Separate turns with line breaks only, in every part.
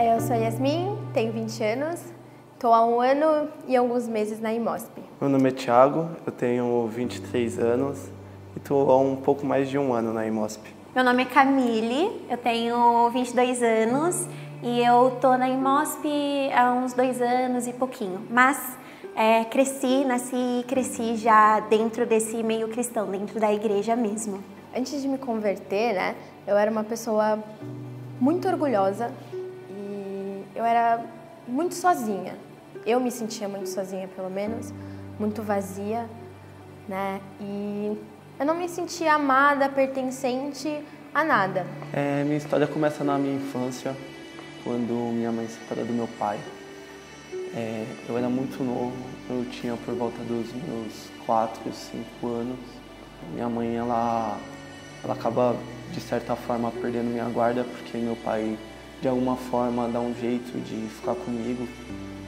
Eu sou Yasmin, tenho 20 anos, estou há 1 ano e alguns meses na IMOSP.
Meu nome é Thiago, eu tenho 23 anos e estou há um pouco mais de 1 ano na IMOSP.
Meu nome é Camille, eu tenho 22 anos e eu estou na IMOSP há uns 2 anos e pouquinho. Mas nasci e cresci já dentro desse meio cristão, dentro da igreja mesmo.
Antes de me converter, eu era uma pessoa muito orgulhosa e eu era muito sozinha. Eu me sentia muito sozinha, pelo menos, muito vazia, E eu não me sentia amada, pertencente a nada.
Minha história começa na minha infância, quando minha mãe se separou do meu pai. Eu era muito novo, eu tinha por volta dos meus 4, 5 anos. Minha mãe, ela acaba, de certa forma, perdendo minha guarda, porque meu pai, de alguma forma, dá um jeito de ficar comigo,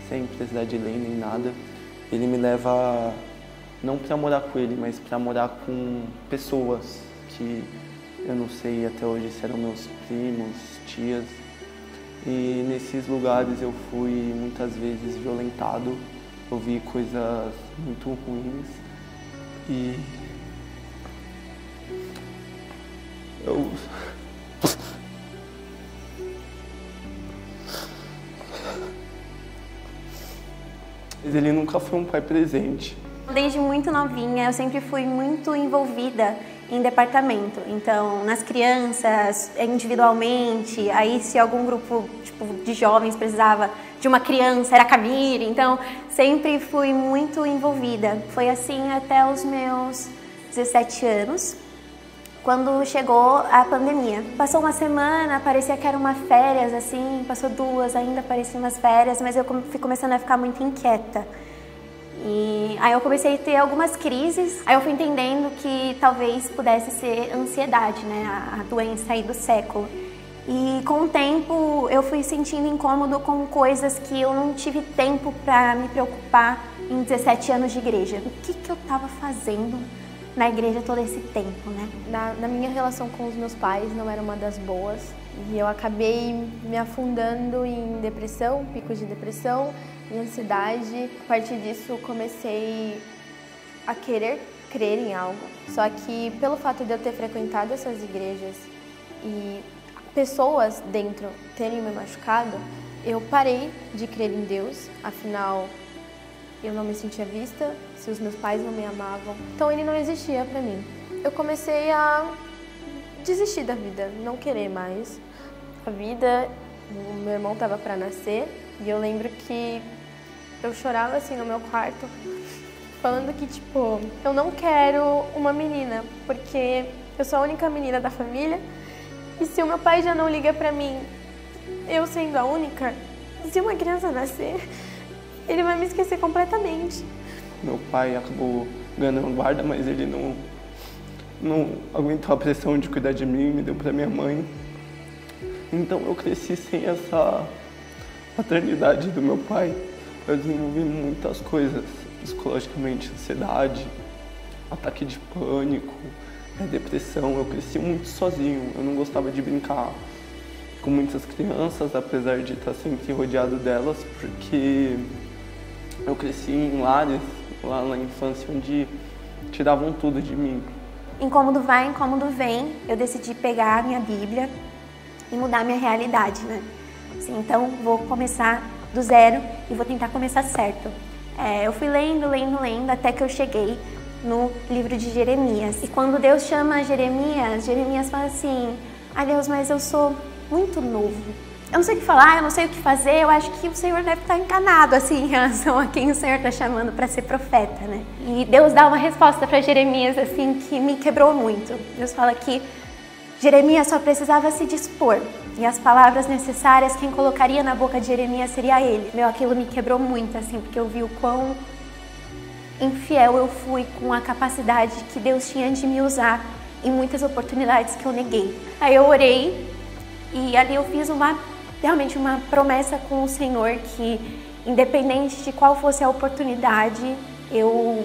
sem precisar de lei nem nada. Ele me leva, não para morar com ele, mas para morar com pessoas que eu não sei até hoje se eram meus primos, tias. E nesses lugares eu fui muitas vezes violentado, eu vi coisas muito ruins e Mas ele nunca foi um pai presente.
Desde muito novinha, eu sempre fui muito envolvida em departamento. Então, nas crianças, individualmente, aí se algum grupo de jovens precisava de uma criança, era a Camille. Então, sempre fui muito envolvida. Foi assim até os meus 17 anos, quando chegou a pandemia. Passou uma semana, parecia que era uma férias, assim, passou 2, ainda pareciam umas férias, mas eu fui começando a ficar muito inquieta. E aí eu comecei a ter algumas crises, aí eu fui entendendo que talvez pudesse ser ansiedade, a doença aí do século. E com o tempo eu fui sentindo incômodo com coisas que eu não tive tempo para me preocupar em 17 anos de igreja. O que eu estava fazendo na igreja todo esse tempo,
Na minha relação com os meus pais não era uma das boas e eu acabei me afundando em depressão, picos de depressão, em ansiedade. A partir disso comecei a querer crer em algo. Só que pelo fato de eu ter frequentado essas igrejas e pessoas dentro terem me machucado, eu parei de crer em Deus, afinal eu não me sentia vista, se os meus pais não me amavam, então ele não existia pra mim. Eu comecei a desistir da vida, não querer mais a vida. O meu irmão estava pra nascer e eu lembro que eu chorava assim no meu quarto, falando que eu não quero uma menina, porque eu sou a única menina da família e se o meu pai já não liga pra mim, eu sendo a única, se uma criança nascer, ele vai me esquecer completamente.
Meu pai acabou ganhando guarda, mas ele não aguentou a pressão de cuidar de mim, me deu pra minha mãe. Então eu cresci sem essa paternidade do meu pai. Eu desenvolvi muitas coisas, psicologicamente, ansiedade, ataque de pânico, depressão. Eu cresci muito sozinho, eu não gostava de brincar com muitas crianças, apesar de estar sempre rodeado delas, porque eu cresci em lares, lá na infância, onde tiravam tudo de mim.
Incômodo vai, incômodo vem, eu decidi pegar a minha Bíblia e mudar a minha realidade, Assim, então, vou começar do zero e vou tentar começar certo. Eu fui lendo, até que eu cheguei no livro de Jeremias. E quando Deus chama Jeremias fala assim: Deus, mas eu sou muito novo. Eu não sei o que falar, eu não sei o que fazer, eu acho que o Senhor deve estar encanado, assim, em relação a quem o Senhor está chamando para ser profeta, E Deus dá uma resposta para Jeremias, assim, que me quebrou muito. Deus fala que Jeremias só precisava se dispor, e as palavras necessárias, quem colocaria na boca de Jeremias seria ele. Aquilo me quebrou muito, assim, porque eu vi o quão infiel eu fui com a capacidade que Deus tinha de me usar em muitas oportunidades que eu neguei. Aí eu orei, e ali eu fiz realmente uma promessa com o Senhor que, independente de qual fosse a oportunidade, eu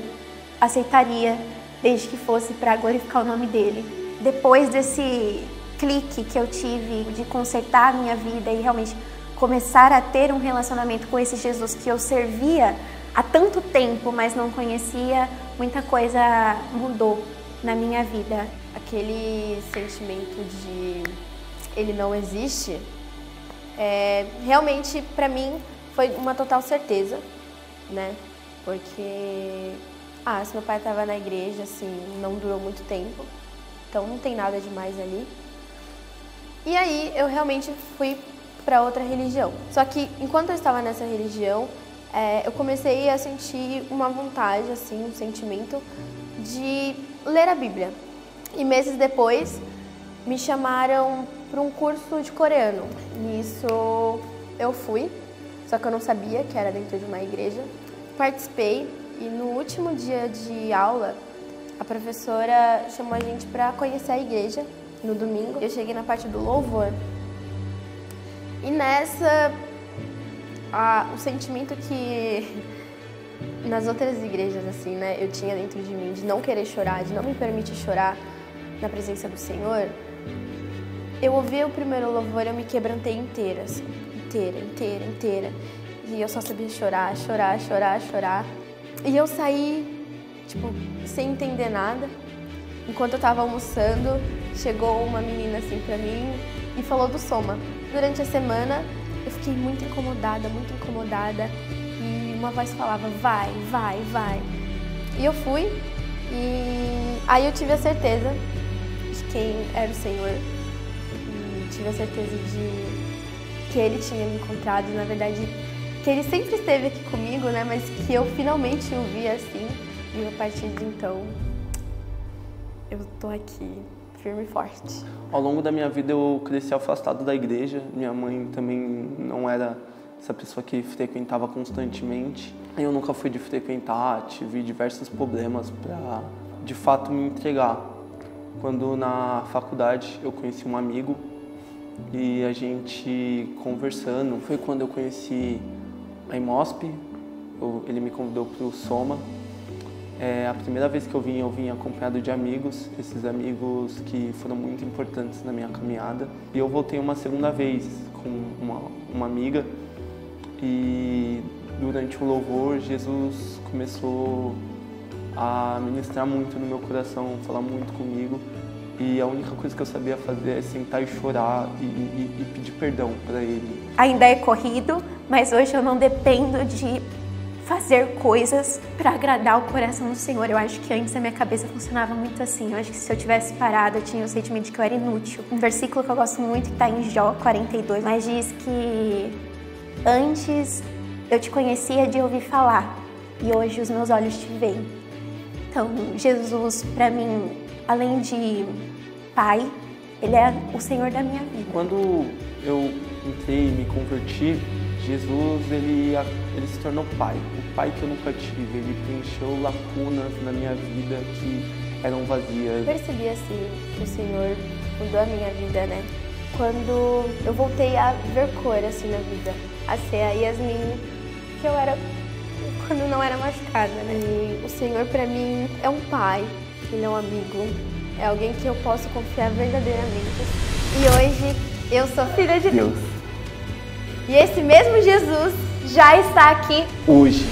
aceitaria, desde que fosse para glorificar o nome dele. Depois desse clique que eu tive de consertar a minha vida e realmente começar a ter um relacionamento com esse Jesus que eu servia há tanto tempo, mas não conhecia, muita coisa mudou na minha vida.
Aquele sentimento de ele não existe, realmente para mim foi uma total certeza, né? Porque, se meu pai estava na igreja, assim, não durou muito tempo, então não tem nada demais ali. E aí eu realmente fui para outra religião. Só que enquanto eu estava nessa religião, eu comecei a sentir uma vontade, assim, um sentimento de ler a Bíblia. E meses depois me chamaram para um curso de coreano. Nisso eu fui, só que eu não sabia que era dentro de uma igreja. Participei e no último dia de aula, a professora chamou a gente para conhecer a igreja no domingo. Eu cheguei na parte do louvor e nessa, o sentimento que nas outras igrejas, assim, né, eu tinha dentro de mim de não querer chorar, de não me permitir chorar na presença do Senhor, eu ouvi o primeiro louvor e eu me quebrantei inteira, assim, inteira. E eu só sabia chorar. E eu saí, tipo, sem entender nada. Enquanto eu tava almoçando, chegou uma menina assim pra mim e falou do Soma. Durante a semana, eu fiquei muito incomodada. E uma voz falava, vai. E eu fui, e aí eu tive a certeza de quem era o Senhor. E tive a certeza de que Ele tinha me encontrado, na verdade, que Ele sempre esteve aqui comigo, né? Mas que eu finalmente o vi assim. E a partir de então, eu tô aqui, firme e forte.
Ao longo da minha vida eu cresci afastado da igreja. Minha mãe também não era essa pessoa que frequentava constantemente. Eu nunca fui de frequentar, tive diversos problemas para, de fato, me entregar. Quando na faculdade eu conheci um amigo e a gente conversando, foi quando eu conheci a IMOSP, ele me convidou para o Soma. A primeira vez que eu vim acompanhado de amigos, esses amigos que foram muito importantes na minha caminhada. E eu voltei uma segunda vez com uma amiga e durante o louvor Jesus começou a ministrar muito no meu coração, falar muito comigo. E a única coisa que eu sabia fazer é sentar e chorar e pedir perdão para Ele.
Ainda é corrido, mas hoje eu não dependo de fazer coisas para agradar o coração do Senhor. Eu acho que antes a minha cabeça funcionava muito assim. Eu acho que se eu tivesse parado, eu tinha o sentimento de que eu era inútil. Um versículo que eu gosto muito, que está em Jó 42, mas diz que antes eu te conhecia de ouvir falar e hoje os meus olhos te veem. Então, Jesus, para mim, além de Pai, Ele é o Senhor da minha vida.
Quando eu entrei e me converti, Jesus, ele se tornou Pai. O Pai que eu nunca tive. Ele preencheu lacunas na minha vida que eram vazias.
Eu percebi, assim, que o Senhor mudou a minha vida, né? Quando eu voltei a ver cor, assim, na vida. A ser a Yasmin que eu era quando não era machucada, né? E o Senhor, pra mim, é um pai. Ele é um amigo. É alguém que eu posso confiar verdadeiramente. E hoje eu sou filha de Deus. E esse mesmo Jesus já está aqui
hoje.